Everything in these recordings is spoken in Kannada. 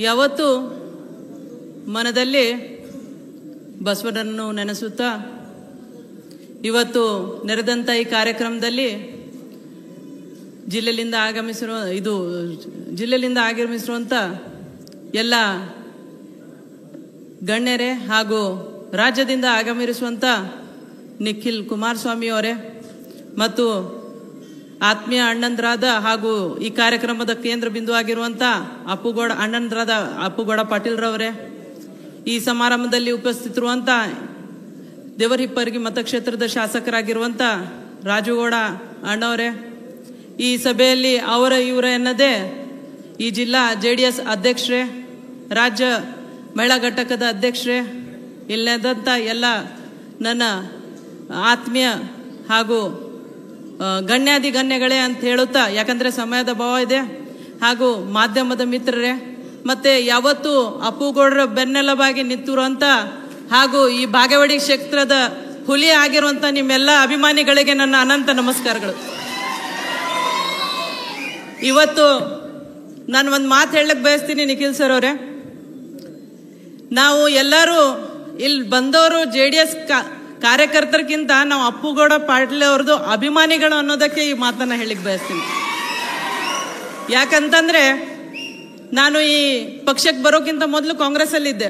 ಯಾವತ್ತು ಮನದಲ್ಲಿ ಬಸವನನ್ನು ನೆನೆಸುತ್ತಾ ಇವತ್ತು ನೆರೆದಂಥ ಈ ಕಾರ್ಯಕ್ರಮದಲ್ಲಿ ಜಿಲ್ಲೆಯಿಂದ ಆಗಮಿಸಿರುವಂಥ ಎಲ್ಲ ಗಣ್ಯರೇ ಹಾಗೂ ರಾಜ್ಯದಿಂದ ಆಗಮಿಸುವಂಥ ನಿಖಿಲ್ ಕುಮಾರಸ್ವಾಮಿ ಅವರೇ ಮತ್ತು ಆತ್ಮೀಯ ಅಣ್ಣಂದರಾದ ಹಾಗೂ ಈ ಕಾರ್ಯಕ್ರಮದ ಕೇಂದ್ರ ಬಿಂದು ಆಗಿರುವಂಥ ಅಣ್ಣಂದರಾದ ಅಪ್ಪುಗೌಡ ಪಾಟೀಲ್ರವರೇ, ಈ ಸಮಾರಂಭದಲ್ಲಿ ಉಪಸ್ಥಿತರುವಂಥ ದೇವರಹಿಪ್ಪರಗಿ ಮತಕ್ಷೇತ್ರದ ಶಾಸಕರಾಗಿರುವಂಥ ರಾಜುಗೌಡ ಅಣ್ಣವರೇ, ಈ ಸಭೆಯಲ್ಲಿ ಇವರ ಎನ್ನದೇ ಈ ಜಿಲ್ಲಾ JDS ಅಧ್ಯಕ್ಷರೇ, ರಾಜ್ಯ ಮಹಿಳಾ ಘಟಕದ ಅಧ್ಯಕ್ಷರೇ, ಇಲ್ಲದಂಥ ಎಲ್ಲ ನನ್ನ ಆತ್ಮೀಯ ಹಾಗೂ ಗಣ್ಯಗಳೇ ಅಂತ ಹೇಳುತ್ತಾ, ಯಾಕಂದರೆ ಸಮಯದ ಅಭಾವ ಇದೆ, ಹಾಗೂ ಮಾಧ್ಯಮದ ಮಿತ್ರರೇ, ಮತ್ತೆ ಯಾವತ್ತು ಅಪ್ಪುಗೌಡರ ಬೆನ್ನೆಲುಬಾಗಿ ನಿಂತಿರುವಂಥ ಹಾಗೂ ಈ ಬಾಗೇವಾಡಿ ಕ್ಷೇತ್ರದ ಹುಲಿ ಆಗಿರುವಂಥ ನಿಮ್ಮೆಲ್ಲ ಅಭಿಮಾನಿಗಳಿಗೆ ನನ್ನ ಅನಂತ ನಮಸ್ಕಾರಗಳು. ಇವತ್ತು ನಾನು ಒಂದು ಮಾತು ಹೇಳಕ್ಕೆ ಬಯಸ್ತೀನಿ ನಿಖಿಲ್ ಸರ್ ಅವರೇ, ನಾವು ಎಲ್ಲರೂ ಇಲ್ಲಿ ಬಂದವರು JDS ಕಾರ್ಯಕರ್ತರಿಗಿಂತ ನಾವು ಅಪ್ಪುಗೌಡ ಪಾಟೀಲ್ ಅವ್ರದ್ದು ಅಭಿಮಾನಿಗಳು ಅನ್ನೋದಕ್ಕೆ ಈ ಮಾತನ್ನ ಹೇಳಿಕ್ ಬಯಸ್ತೀನಿ. ಯಾಕಂತಂದ್ರೆ ನಾನು ಈ ಪಕ್ಷಕ್ಕೆ ಬರೋಕ್ಕಿಂತ ಮೊದಲು ಕಾಂಗ್ರೆಸ್ಸಲ್ಲಿದ್ದೆ.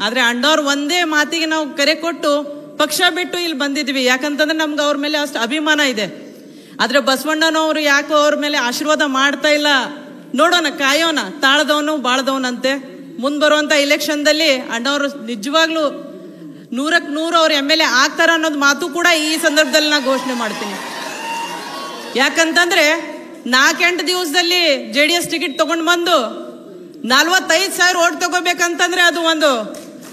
ಆದರೆ ಅಣ್ಣವ್ರು ಒಂದೇ ಮಾತಿಗೆ ನಾವು ಕರೆ ಕೊಟ್ಟು ಪಕ್ಷ ಬಿಟ್ಟು ಇಲ್ಲಿ ಬಂದಿದ್ವಿ. ಯಾಕಂತಂದ್ರೆ ನಮ್ಗೆ ಅವ್ರ ಮೇಲೆ ಅಷ್ಟು ಅಭಿಮಾನ ಇದೆ. ಆದರೆ ಬಸವಣ್ಣನವರು ಯಾಕೋ ಅವ್ರ ಮೇಲೆ ಆಶೀರ್ವಾದ ಮಾಡ್ತಾ ಇಲ್ಲ, ನೋಡೋಣ, ಕಾಯೋಣ, ತಾಳದವನು ಬಾಳದವನಂತೆ. ಮುಂದೆ ಬರುವಂಥ ಇಲೆಕ್ಷನ್ದಲ್ಲಿ ಅಣ್ಣವರು ನಿಜವಾಗ್ಲೂ 100ಕ್ಕೆ 100 ಅವ್ರು MLA ಆಗ್ತಾರ ಅನ್ನೋದು ಮಾತು ಕೂಡ ಈ ಸಂದರ್ಭದಲ್ಲಿ ನಾ ಘೋಷಣೆ ಮಾಡ್ತೀನಿ. ಯಾಕಂತಂದ್ರೆ 4-8 ದಿವಸದಲ್ಲಿ JDS ಟಿಕೆಟ್ ತಗೊಂಡು ಬಂದು 45,000 ಓಟ್ ತಗೋಬೇಕಂತಂದ್ರೆ ಅದು ಒಂದು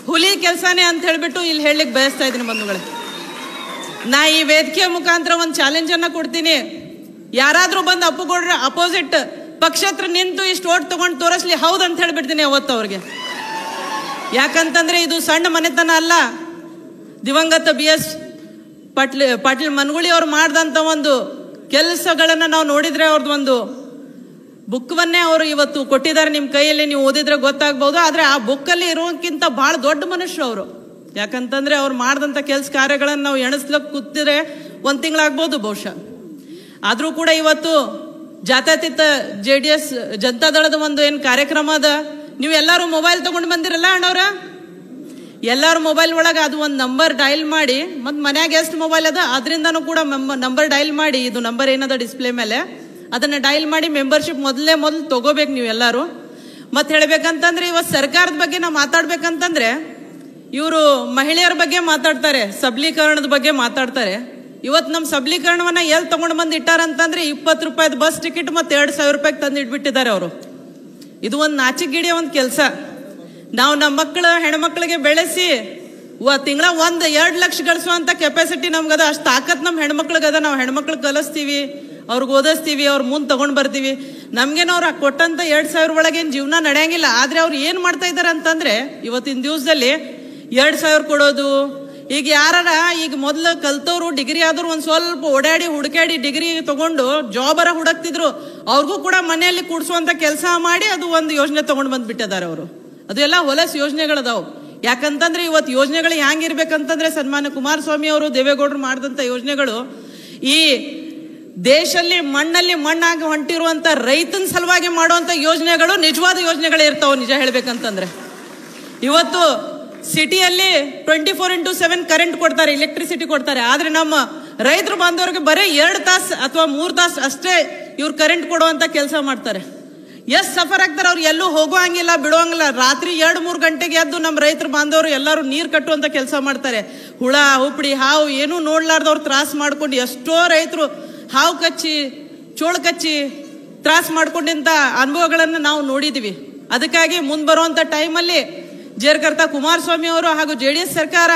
ಹುಲಿ ಕೆಲಸನೇ ಅಂತ ಹೇಳ್ಬಿಟ್ಟು ಇಲ್ಲಿ ಹೇಳಲಿಕ್ಕೆ ಬಯಸ್ತಾ ಇದ್ದೀನಿ ಬಂಧುಗಳೇ. ನಾ ಈ ವೇದಿಕೆಯ ಮುಖಾಂತರ ಒಂದು ಚಾಲೆಂಜ್ ಅನ್ನ ಕೊಡ್ತೀನಿ. ಯಾರಾದ್ರೂ ಬಂದು ಅಪ್ಪುಗೌಡ್ರ ಅಪೋಸಿಟ್ ಪಕ್ಷತ್ರ ನಿಂತು ಇಷ್ಟು ಓಟ್ ತಗೊಂಡು ತೋರಿಸ್ಲಿ, ಹೌದಂತ ಹೇಳ್ಬಿಡ್ತೀನಿ ಅವತ್ತು ಅವ್ರಿಗೆ. ಯಾಕಂತಂದ್ರೆ ಇದು ಸಣ್ಣ ಮನೆತನ ಅಲ್ಲ. ದಿವಂಗತ BS ಪಾಟೀಲ್ ಮನಗುಳಿ ಅವ್ರು ಮಾಡಿದಂಥ ಒಂದು ಕೆಲಸಗಳನ್ನ ನಾವು ನೋಡಿದ್ರೆ ಅವ್ರದ್ದು ಒಂದು ಬುಕ್ವನ್ನೇ ಅವರು ಇವತ್ತು ಕೊಟ್ಟಿದ್ದಾರೆ ನಿಮ್ಮ ಕೈಯಲ್ಲಿ, ನೀವು ಓದಿದ್ರೆ ಗೊತ್ತಾಗ್ಬಹುದು. ಆದ್ರೆ ಆ ಬುಕ್ಕಲ್ಲಿ ಇರೋಕ್ಕಿಂತ ಬಹಳ ದೊಡ್ಡ ಮನುಷ್ಯರು ಅವರು. ಯಾಕಂತಂದ್ರೆ ಅವ್ರು ಮಾಡಿದಂಥ ಕೆಲಸ ಕಾರ್ಯಗಳನ್ನು ನಾವು ಎಣಿಸ್ಲಕ್ಕೆ ಕೂತಿದ್ರೆ 1 ತಿಂಗಳಾಗ್ಬೋದು ಬಹುಶಃ. ಆದ್ರೂ ಕೂಡ ಇವತ್ತು ಜಾತ್ಯತೀತ JDS ಜನತಾದಳದ ಒಂದು ಏನು ಕಾರ್ಯಕ್ರಮ ಅದ, ನೀವು ಎಲ್ಲರೂ ಮೊಬೈಲ್ ತಗೊಂಡು ಬಂದಿರಲ್ಲ ಅಣ್ಣವ್ರ, ಎಲ್ಲಾರು ಮೊಬೈಲ್ ಒಳಗೆ ಅದು ಒಂದು ನಂಬರ್ ಡೈಲ್ ಮಾಡಿ, ಮತ್ತು ಮನ್ಯಾಗ ಎಷ್ಟು ಮೊಬೈಲ್ ಅದ ಅದರಿಂದನೂ ಕೂಡ ನಂಬರ್ ಡೈಲ್ ಮಾಡಿ, ಇದು ನಂಬರ್ ಏನದ ಡಿಸ್ಪ್ಲೇ ಮೇಲೆ ಅದನ್ನ ಡೈಲ್ ಮಾಡಿ ಮೆಂಬರ್ಶಿಪ್ ಮೊದಲು ತಗೋಬೇಕು ನೀವು ಎಲ್ಲರೂ. ಮತ್ತೆ ಹೇಳ್ಬೇಕಂತಂದ್ರೆ ಇವತ್ತು ಸರ್ಕಾರದ ಬಗ್ಗೆ ನಾವು ಮಾತಾಡ್ಬೇಕಂತಂದ್ರೆ ಇವರು ಮಹಿಳೆಯರ ಬಗ್ಗೆ ಮಾತಾಡ್ತಾರೆ, ಸಬಲೀಕರಣದ ಬಗ್ಗೆ ಮಾತಾಡ್ತಾರೆ. ಇವತ್ತು ನಮ್ಮ ಸಬಲೀಕರಣವನ್ನ ಎಲ್ಲಿ ತಗೊಂಡು ಬಂದು ಇಟ್ಟಾರಂತಂದ್ರೆ 20 ರೂಪಾಯಿದ ಬಸ್ ಟಿಕೆಟ್ ಮತ್ತೆ 2,000 ರೂಪಾಯಿಗೆ ತಂದು ಇಟ್ಬಿಟ್ಟಿದ್ದಾರೆ ಅವರು. ಇದು ಒಂದು ನಾಚಿಕೆಗಿಡಿಯ ಒಂದು ಕೆಲಸ. ನಾವು ನಮ್ಮ ಹೆಣ್ಮಕ್ಳಿಗೆ ಬೆಳೆಸಿ ತಿಂಗಳ 1-2 ಲಕ್ಷ ಗಳಿಸುವಂತ ಕೆಪಾಸಿಟಿ ನಮ್ಗದ, ಅಷ್ಟು ತಾಕತ್ ನಮ್ಮ ಹೆಣ್ಮಕ್ಳಿಗದ. ನಾವು ಹೆಣ್ಮಕ್ಳು ಕಲಿಸ್ತೀವಿ, ಅವ್ರಿಗೆ ಓದಿಸ್ತೀವಿ, ಅವ್ರ ಮುಂದೆ ತಗೊಂಡ್ ಬರ್ತೀವಿ. ನಮ್ಗೇನು ಅವ್ರು ಕೊಟ್ಟಂತ 2,000 ಒಳಗೇನು ಜೀವನ ನಡೆಯಂಗಿಲ್ಲ. ಆದ್ರೆ ಅವ್ರು ಏನ್ ಮಾಡ್ತಾ ಇದಾರೆ ಅಂತಂದ್ರೆ ಇವತ್ತಿನ ದಿವಸದಲ್ಲಿ 2,000 ಕೊಡೋದು. ಈಗ ಈಗ ಮೊದ್ಲು ಕಲ್ತವ್ರು ಡಿಗ್ರಿ ಆದ್ರು ಒಂದ್ ಸ್ವಲ್ಪ ಓಡಾಡಿ ಹುಡುಕಾಡಿ ಡಿಗ್ರಿ ತಗೊಂಡು ಜಾಬರ ಹುಡುಕ್ತಿದ್ರು, ಅವ್ರಿಗೂ ಕೂಡ ಮನೆಯಲ್ಲಿ ಕೂಡ್ಸುವಂತ ಕೆಲಸ ಮಾಡಿ ಅದು ಒಂದು ಯೋಜನೆ ತಗೊಂಡ್ ಬಂದ್ಬಿಟ್ಟಿದ್ದಾರೆ ಅವರು. ಅದು ಎಲ್ಲ ಹೊಲಸು ಯೋಜನೆಗಳದಾವು. ಯಾಕಂತಂದ್ರೆ ಇವತ್ತು ಯೋಜನೆಗಳು ಹ್ಯಾಂಗಿರ್ಬೇಕಂತಂದ್ರೆ ಸನ್ಮಾನ್ಯ ಕುಮಾರಸ್ವಾಮಿ ಅವರು ದೇವೇಗೌಡರು ಮಾಡಿದಂತ ಯೋಜನೆಗಳು ಈ ದೇಶದಲ್ಲಿ ಮಣ್ಣಲ್ಲಿ ಮಣ್ಣಾಗಿ ಹೊಂಟಿರುವಂತ ರೈತನ ಸಲುವಾಗಿ ಮಾಡುವಂತ ಯೋಜನೆಗಳು ನಿಜವಾದ ಯೋಜನೆಗಳು ಇರ್ತಾವ. ನಿಜ ಹೇಳ್ಬೇಕಂತಂದ್ರೆ ಇವತ್ತು ಸಿಟಿಯಲ್ಲಿ 24x7 ಕರೆಂಟ್ ಕೊಡ್ತಾರೆ, ಎಲೆಕ್ಟ್ರಿಸಿಟಿ ಕೊಡ್ತಾರೆ. ಆದ್ರೆ ನಮ್ಮ ರೈತರು ಬಾಂಧವರಿಗೆ ಬರೀ 2 ತಾಸು ಅಥವಾ 3 ತಾಸು ಅಷ್ಟೇ ಇವ್ರು ಕರೆಂಟ್ ಕೊಡುವಂತ ಕೆಲಸ ಮಾಡ್ತಾರೆ. ಎಷ್ಟು ಸಫರ್ ಆಗ್ತಾರೆ ಅವ್ರು, ಎಲ್ಲೂ ಹೋಗುವಂಗಿಲ್ಲ ಬಿಡುವಂಗಿಲ್ಲ. ರಾತ್ರಿ 2-3 ಗಂಟೆಗೆ ಎದ್ದು ನಮ್ಮ ರೈತರು ಬಾಂಧವರು ಎಲ್ಲರೂ ನೀರು ಕಟ್ಟುವಂತ ಕೆಲಸ ಮಾಡ್ತಾರೆ. ಹುಳ ಹುಪ್ಪಡಿ ಹಾವು ಏನೂ ನೋಡ್ಲಾರ್ದವ್ರು ತ್ರಾಸ ಮಾಡ್ಕೊಂಡು ಎಷ್ಟೋ ರೈತರು ಹಾವು ಕಚ್ಚಿ ಚೋಳು ಕಚ್ಚಿ ತ್ರಾಸ ಮಾಡ್ಕೊಂಡಿಂತ ಅನುಭವಗಳನ್ನು ನಾವು ನೋಡಿದ್ವಿ. ಅದಕ್ಕಾಗಿ ಮುಂದೆ ಬರುವಂತ ಟೈಮಲ್ಲಿ ಜಯಕರ್ತ ಕುಮಾರಸ್ವಾಮಿ ಅವರು ಹಾಗೂ JDS ಸರ್ಕಾರ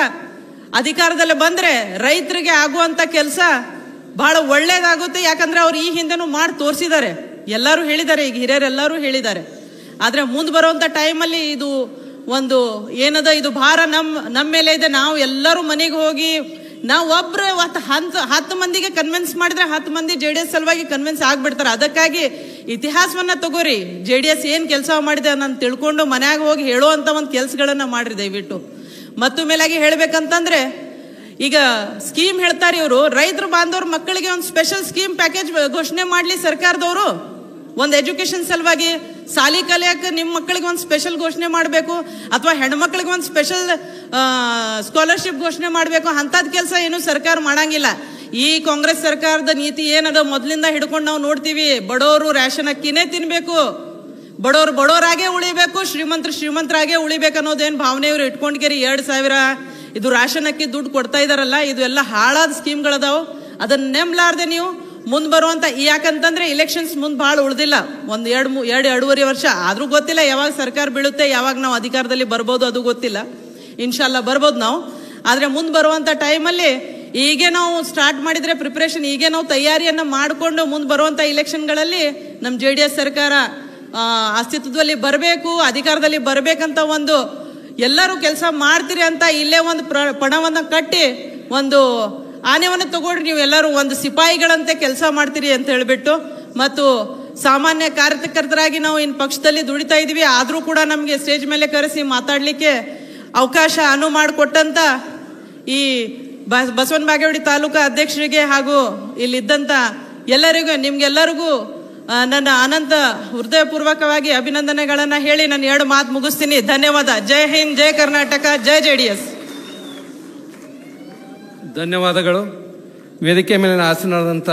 ಅಧಿಕಾರದಲ್ಲಿ ಬಂದ್ರೆ ರೈತರಿಗೆ ಆಗುವಂತ ಕೆಲಸ ಬಹಳ ಒಳ್ಳೇದಾಗುತ್ತೆ. ಯಾಕಂದ್ರೆ ಅವ್ರು ಈ ಹಿಂದೆನೂ ಮಾಡಿ ತೋರಿಸಿದ್ದಾರೆ, ಎಲ್ಲರೂ ಹೇಳಿದ್ದಾರೆ, ಈಗ ಹಿರಿಯರೆಲ್ಲರೂ ಹೇಳಿದ್ದಾರೆ. ಆದ್ರೆ ಮುಂದೆ ಬರುವಂತ ಟೈಮಲ್ಲಿ ಇದು ಒಂದು ಏನದ ಇದು ಭಾರ ನಮ್ಮ ಮೇಲೆ ಇದೆ. ನಾವು ಎಲ್ಲರೂ ಮನೆಗೆ ಹೋಗಿ ನಾವು ಒಬ್ರು 10 ಮಂದಿಗೆ ಕನ್ವಿನ್ಸ್ ಮಾಡಿದ್ರೆ 10 ಮಂದಿ JDS ಸಲುವಾಗಿ ಕನ್ವಿನ್ಸ್ ಆಗ್ಬಿಡ್ತಾರೆ. ಅದಕ್ಕಾಗಿ ಇತಿಹಾಸವನ್ನ ತಗೋರಿ, JDS ಏನ್ ಕೆಲಸ ಮಾಡಿದೆ ನಾನು ತಿಳ್ಕೊಂಡು ಮನ್ಯಾಗ ಹೋಗಿ ಹೇಳುವಂತ ಒಂದು ಕೆಲಸಗಳನ್ನ ಮಾಡ್ರಿ ದಯವಿಟ್ಟು. ಮತ್ತು ಮೇಲಾಗಿ ಹೇಳ್ಬೇಕಂತಂದ್ರೆ ಈಗ ಸ್ಕೀಮ್ ಹೇಳ್ತಾರೆ ಇವರು, ರೈತರು ಬಾಂಧವ್ರ ಮಕ್ಕಳಿಗೆ ಒಂದು ಸ್ಪೆಷಲ್ ಸ್ಕೀಮ್ ಪ್ಯಾಕೇಜ್ ಘೋಷಣೆ ಮಾಡ್ಲಿ ಸರ್ಕಾರದವರು. ಒಂದು ಎಜುಕೇಶನ್ ಸಲುವಾಗಿ ಸಾಲಿ ಕಲಿಯಕ್ಕೆ ನಿಮ್ಮ ಮಕ್ಕಳಿಗೆ ಒಂದು ಸ್ಪೆಷಲ್ ಘೋಷಣೆ ಮಾಡಬೇಕು, ಅಥವಾ ಹೆಣ್ಮಕ್ಳಿಗೆ ಒಂದು ಸ್ಪೆಷಲ್ ಸ್ಕಾಲರ್ಶಿಪ್ ಘೋಷಣೆ ಮಾಡಬೇಕು. ಅಂಥದ್ದು ಕೆಲಸ ಏನು ಸರ್ಕಾರ ಮಾಡಂಗಿಲ್ಲ. ಈ ಕಾಂಗ್ರೆಸ್ ಸರ್ಕಾರದ ನೀತಿ ಏನದ ಮೊದಲಿಂದ ಹಿಡ್ಕೊಂಡು ನಾವು ನೋಡ್ತೀವಿ, ಬಡವರು ರೇಷನ್ ಅಕ್ಕಿನೇ ತಿನ್ಬೇಕು, ಬಡವರು ಬಡವರಾಗೆ ಉಳಿಬೇಕು, ಶ್ರೀಮಂತರಾಗೆ ಉಳಿಬೇಕು ಅನ್ನೋದೇನು ಭಾವನೆ ಇವ್ರು ಇಟ್ಕೊಂಡ್ಕೇರಿ 2,000 ಇದು ರೇಷನ್ ಅಕ್ಕಿ ದುಡ್ಡು ಕೊಡ್ತಾ ಇದಾರಲ್ಲ, ಇದು ಎಲ್ಲ ಹಾಳಾದ ಸ್ಕೀಮ್ಗಳದಾವು. ಅದನ್ನ ನೆಮ್ಲಾರ್ದೆ ನೀವು ಮುಂದೆ ಬರುವಂತ, ಯಾಕಂತಂದ್ರೆ ಇಲೆಕ್ಷನ್ಸ್ ಮುಂದೆ ಭಾಳ ಉಳ್ದಿಲ್ಲ, ಒಂದು 2-2.5 ವರ್ಷ ಆದ್ರೂ ಗೊತ್ತಿಲ್ಲ ಯಾವಾಗ ಸರ್ಕಾರ ಬೀಳುತ್ತೆ, ಯಾವಾಗ ನಾವು ಅಧಿಕಾರದಲ್ಲಿ ಬರ್ಬೋದು ಅದು ಗೊತ್ತಿಲ್ಲ. ಇನ್ಶಾಲ್ಲ ಬರ್ಬೋದು ನಾವು. ಆದ್ರೆ ಮುಂದೆ ಬರುವಂತ ಟೈಮಲ್ಲಿ ಹೀಗೆ ನಾವು ಸ್ಟಾರ್ಟ್ ಮಾಡಿದ್ರೆ ಪ್ರಿಪರೇಷನ್, ಹೀಗೆ ನಾವು ತಯಾರಿಯನ್ನ ಮಾಡಿಕೊಂಡು ಮುಂದೆ ಬರುವಂತ ಇಲೆಕ್ಷನ್ಗಳಲ್ಲಿ ನಮ್ಮ JDS ಸರ್ಕಾರ ಅಸ್ತಿತ್ವದಲ್ಲಿ ಬರಬೇಕು, ಅಧಿಕಾರದಲ್ಲಿ ಬರ್ಬೇಕಂತ ಒಂದು ಎಲ್ಲರೂ ಕೆಲಸ ಮಾಡ್ತೀರಿ ಅಂತ ಇಲ್ಲೇ ಒಂದು ಪಣವನ್ನ ಕಟ್ಟಿ ಒಂದು ಆನೆವನ್ನು ತಗೊಂಡ್ರಿ, ನೀವು ಎಲ್ಲರೂ ಒಂದು ಸಿಪಾಯಿಗಳಂತೆ ಕೆಲಸ ಮಾಡ್ತೀರಿ ಅಂತ ಹೇಳ್ಬಿಟ್ಟು, ಮತ್ತು ಸಾಮಾನ್ಯ ಕಾರ್ಯಕರ್ತರಾಗಿ ನಾವು ಇನ್ನು ಪಕ್ಷದಲ್ಲಿ ದುಡಿತಾ ಇದೀವಿ. ಆದ್ರೂ ಕೂಡ ನಮಗೆ ಸ್ಟೇಜ್ ಮೇಲೆ ಕರೆಸಿ ಮಾತಾಡ್ಲಿಕ್ಕೆ ಅವಕಾಶ ಮಾಡಿಕೊಟ್ಟಂತ ಈ ಬಸವನ ಬಾಗೇವಾಡಿ ತಾಲೂಕಾ ಅಧ್ಯಕ್ಷರಿಗೆ ಹಾಗೂ ಇಲ್ಲಿದ್ದಂತ ಎಲ್ಲರಿಗೂ, ನಿಮ್ಗೆಲ್ಲರಿಗೂ ನನ್ನ ಅನಂತ ಹೃದಯಪೂರ್ವಕವಾಗಿ ಅಭಿನಂದನೆಗಳನ್ನ ಹೇಳಿ ನಾನು 2 ಮಾತು ಮುಗಿಸ್ತೀನಿ. ಧನ್ಯವಾದ. ಜೈ ಹಿಂದ್, ಜೈ ಕರ್ನಾಟಕ, ಜೈ JDS. ಧನ್ಯವಾದಗಳು. ವೇದಿಕೆ ಮೇಲಿನ ಆಸೀನರಾದಂಥ